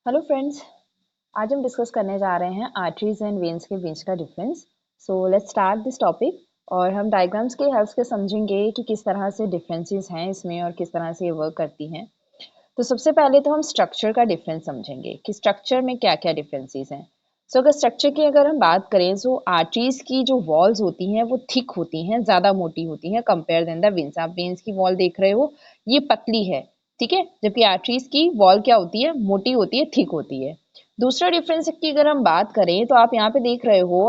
Hello friends. आज हम discuss करने जा रहे हैं आर्टरीज एंड वेन्स के बीच का difference. So let's start this topic और हम डायग्राम्स के हेल्प से समझेंगे कि किस तरह से डिफरेंसेस हैं इसमें और किस तरह से ये वर्क करती हैं। तो सबसे पहले तो हम स्ट्रक्चर का डिफरेंस समझेंगे कि स्ट्रक्चर में क्या क्या डिफरेंसेस हैं। अगर स्ट्रक्चर की अगर हम बात करें तो आर्टरीज की जो वॉल्स होती हैं वो थिक होती हैं, ज़्यादा मोटी होती हैं कंपेयर देन द वेन्स। आप वेन्स की वॉल देख रहे हो, ये पतली है, ठीक है, जबकि आर्टरीज की वॉल क्या होती है, मोटी होती है, थिक होती है। दूसरा डिफरेंस की अगर हम बात करें तो आप यहाँ पे देख रहे हो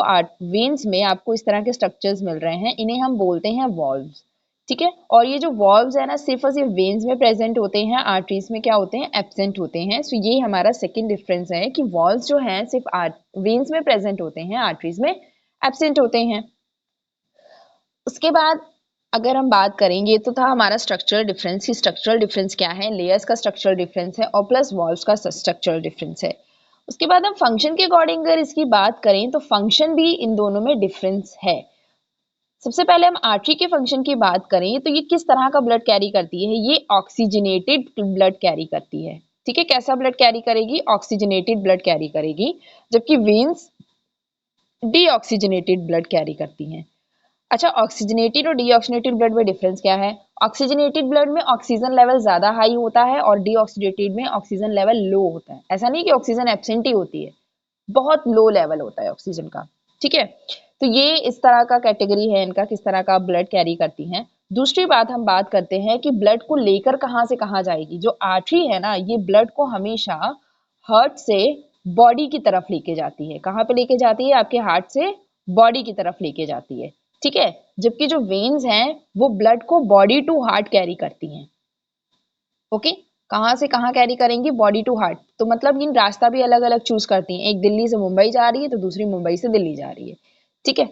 वेन्स में आपको इस तरह के स्ट्रक्चर्स मिल रहे हैं, इन्हें हम बोलते हैं वॉल्व्स, ठीक है। और ये जो वॉल्व्स है ना सिर्फ और सिर्फ वेन्स में प्रेजेंट होते हैं, आर्टरीज में क्या होते हैं, एब्सेंट होते हैं। सो ये हमारा सेकंड डिफरेंस है कि वॉल्व्स जो हैं सिर्फ वेन्स में प्रेजेंट होते हैं, आर्टरीज में एब्सेंट होते हैं। उसके बाद अगर हम बात करेंगे तो था हमारा स्ट्रक्चरल डिफरेंस। ही स्ट्रक्चरल डिफरेंस क्या है, लेयर्स का स्ट्रक्चरल डिफरेंस है और प्लस वॉल्व्स का स्ट्रक्चरल डिफरेंस है। उसके बाद हम फंक्शन के अकॉर्डिंग अगर इसकी बात करें तो फंक्शन भी इन दोनों में डिफरेंस है। सबसे पहले हम आर्टरी के फंक्शन की बात करें तो ये किस तरह का ब्लड कैरी करती है, ये ऑक्सीजनेटेड ब्लड कैरी करती है, ठीक है। कैसा ब्लड कैरी करेगी, ऑक्सीजनेटेड ब्लड कैरी करेगी, जबकि वेन्स डीऑक्सीजनेटेड ब्लड कैरी करती हैं। अच्छा, ऑक्सीजनेटेड और डीऑक्सीजनेटेड ब्लड में डिफरेंस क्या है। ऑक्सीजनेटेड ब्लड में ऑक्सीजन लेवल ज्यादा हाई होता है और डीऑक्सीजनेटेड में ऑक्सीजन लेवल लो होता है। ऐसा नहीं कि ऑक्सीजन एब्सेंट ही होती है, बहुत लो लेवल होता है ऑक्सीजन का, ठीक है। तो ये इस तरह का कैटेगरी है इनका, किस तरह का ब्लड कैरी करती हैं। दूसरी बात हम बात करते हैं कि ब्लड को लेकर कहाँ से कहाँ जाएगी। जो आर्टरी है ना, ये ब्लड को हमेशा हार्ट से बॉडी की तरफ लेके जाती है। कहाँ पे लेके जाती है, आपके हार्ट से बॉडी की तरफ लेके जाती है, ठीक है। जबकि जो वेन्स हैं वो ब्लड को बॉडी टू हार्ट कैरी करती हैं। ओके, कहाँ से कहाँ कैरी करेंगी, बॉडी टू हार्ट। तो मतलब इन रास्ता भी अलग अलग चूज करती हैं, एक दिल्ली से मुंबई जा रही है तो दूसरी मुंबई से दिल्ली जा रही है, ठीक है।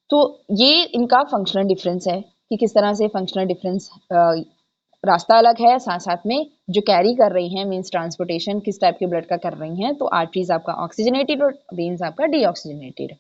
तो ये इनका फंक्शनल डिफरेंस है कि किस तरह से फंक्शनल डिफरेंस, रास्ता अलग है, साथ साथ में जो कैरी कर रही हैं मींस ट्रांसपोर्टेशन किस टाइप के ब्लड का कर रही हैं। तो आर्टरीज आपका ऑक्सीजनेटेड और वेन्स आपका डीऑक्सीजनेटेड।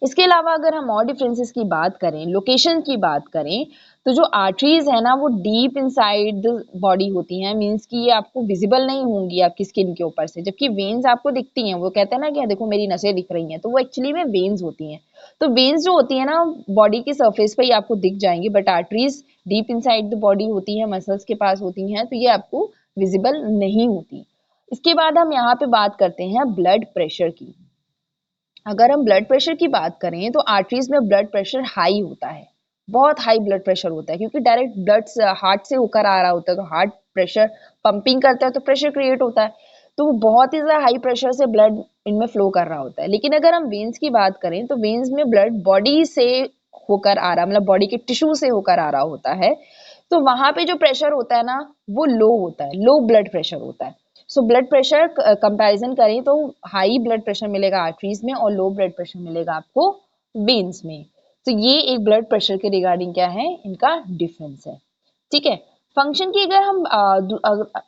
इसके अलावा अगर हम और डिफरेंसेस की बात करें, लोकेशन की बात करें, तो जो आर्टरीज है ना वो डीप इनसाइड द बॉडी होती हैं, मींस कि ये आपको विजिबल नहीं होंगी आपकी स्किन के ऊपर से, जबकि वेन्स आपको दिखती हैं। वो कहते हैं ना कि देखो मेरी नसें दिख रही हैं, तो वो एक्चुअली में वेन्स होती हैं। तो वेन्स जो होती है ना बॉडी की सरफेस पे ही आपको दिख जाएंगी, but arteries deep inside the body होती है, मसल्स के पास होती हैं, तो ये आपको विजिबल नहीं होती। इसके बाद हम यहाँ पे बात करते हैं ब्लड प्रेशर की। अगर हम ब्लड प्रेशर की बात करें तो आर्टरीज में ब्लड प्रेशर हाई होता है, बहुत हाई ब्लड प्रेशर होता है, क्योंकि डायरेक्ट ब्लड हार्ट से होकर आ रहा होता है, तो हार्ट प्रेशर पंपिंग करता है तो प्रेशर क्रिएट होता है, तो वो बहुत ही ज्यादा हाई प्रेशर से ब्लड इनमें फ्लो कर रहा होता है। लेकिन अगर हम वेन्स की बात करें तो वेन्स में ब्लड बॉडी से होकर आ रहा, मतलब बॉडी के टिश्यू से होकर आ रहा होता है, तो वहां पे जो प्रेशर होता है ना वो लो होता है, लो ब्लड प्रेशर होता है। सो ब्लड प्रेशर कंपैरिजन करें तो हाई ब्लड प्रेशर मिलेगा आर्टरीज में और लो ब्लड प्रेशर मिलेगा आपको वेन्स में। तो ये एक ब्लड प्रेशर के रिगार्डिंग क्या है, इनका डिफरेंस है, ठीक है। फंक्शन की अगर हम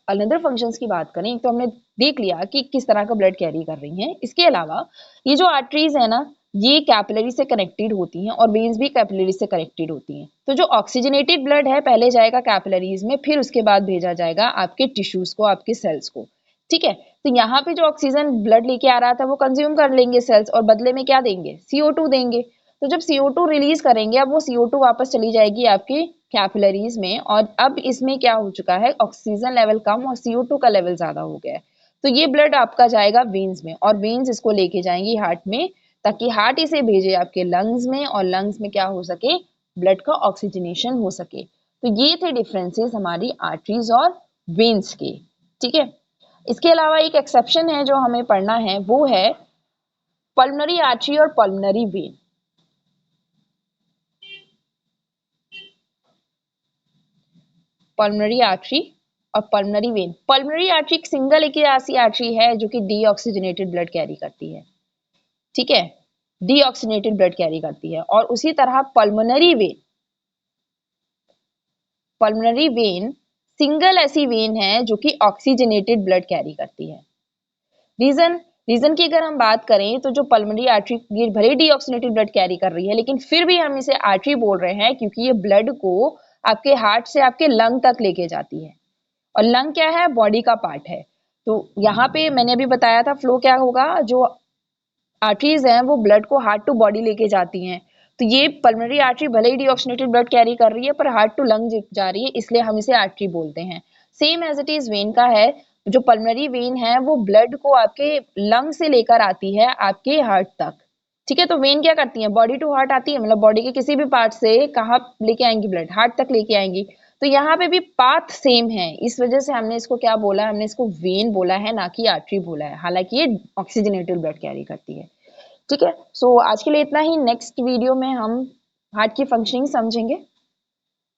अनदर फंक्शंस की बात करें तो हमने देख लिया कि किस तरह का ब्लड कैरी कर रही हैं। इसके अलावा ये जो आर्टरीज है ना ये कैपिलरी से कनेक्टेड होती हैं और वेन्स भी कैपिलरी से कनेक्टेड होती हैं। तो जो ऑक्सीजनेटेड ब्लड है पहले जाएगा कैपिलरीज में, फिर उसके बाद भेजा जाएगा आपके टिश्यूज को, आपके सेल्स को, ठीक है। तो यहाँ पे जो ऑक्सीजन ब्लड लेके आ रहा था वो कंज्यूम कर लेंगे सेल्स और बदले में क्या देंगे, CO2 देंगे। तो जब CO2 रिलीज करेंगे अब वो CO2 वापस चली जाएगी आपके कैपिलरीज में, और अब इसमें क्या हो चुका है, ऑक्सीजन लेवल कम और CO2 का लेवल ज्यादा हो गया है। तो ये ब्लड आपका जाएगा वेन्स में और वेन्स इसको लेके जाएंगी हार्ट में, ताकि हार्ट इसे भेजे आपके लंग्स में और लंग्स में क्या हो सके, ब्लड का ऑक्सीजनेशन हो सके। तो ये थे डिफरेंसेस हमारी आर्टरीज और वेन्स के, ठीक है। इसके अलावा एक एक्सेप्शन है जो हमें पढ़ना है, वो है पल्मोनरी आर्टरी और पल्मोनरी वेन। पल्मोनरी आर्टरी और पल्मोनरी वेन। पल्मोनरी आर्टरी एक सिंगल एक ऐसी आर्टरी है जो कि डीऑक्सीजनेटेड ब्लड कैरी करती है, ठीक है, डीऑक्सीजनेटेड ब्लड कैरी करती है। और उसी तरह पल्मोनरी वेन सिंगल ऐसी वेन है जो कि ऑक्सीजनेटेड ब्लड कैरी करती है। रीजन रीजन की अगर हम बात करें तो जो पल्मोनरी आर्टरी ये भले डीऑक्सीजनेटेड ब्लड कैरी कर रही है, लेकिन फिर भी हम इसे आर्टरी बोल रहे हैं क्योंकि ये ब्लड को आपके हार्ट से आपके लंग तक लेके जाती है। और लंग क्या है, बॉडी का पार्ट है। तो यहाँ पे मैंने अभी बताया था फ्लो क्या होगा, जो आर्टरीज हैं वो ब्लड को हार्ट टू बॉडी लेके जाती हैं। तो ये पल्मोनरी आर्टरी भले ही डीऑक्सीजनेटेड ब्लड कैरी कर रही है पर हार्ट टू लंग जा रही है, इसलिए हम इसे आर्टरी बोलते हैं। Same as it is vein का है, जो पल्मोनरी वेन है वो ब्लड को आपके लंग से लेकर आती है आपके हार्ट तक। ठीक है, तो वेन क्या करती है, बॉडी टू हार्ट आती है, मतलब बॉडी के किसी भी पार्ट से कहाँ लेके आएंगी, ब्लड हार्ट तक लेके आएंगी। तो यहाँ पे भी पाथ सेम है, इस वजह से हमने इसको क्या बोला, हमने इसको वेन बोला है, ना कि आर्टरी बोला है, हालांकि ये ऑक्सीजनेटेड ब्लड कैरी करती है। ठीक है, सो आज के लिए इतना ही। नेक्स्ट वीडियो में हम हार्ट की फंक्शनिंग समझेंगे।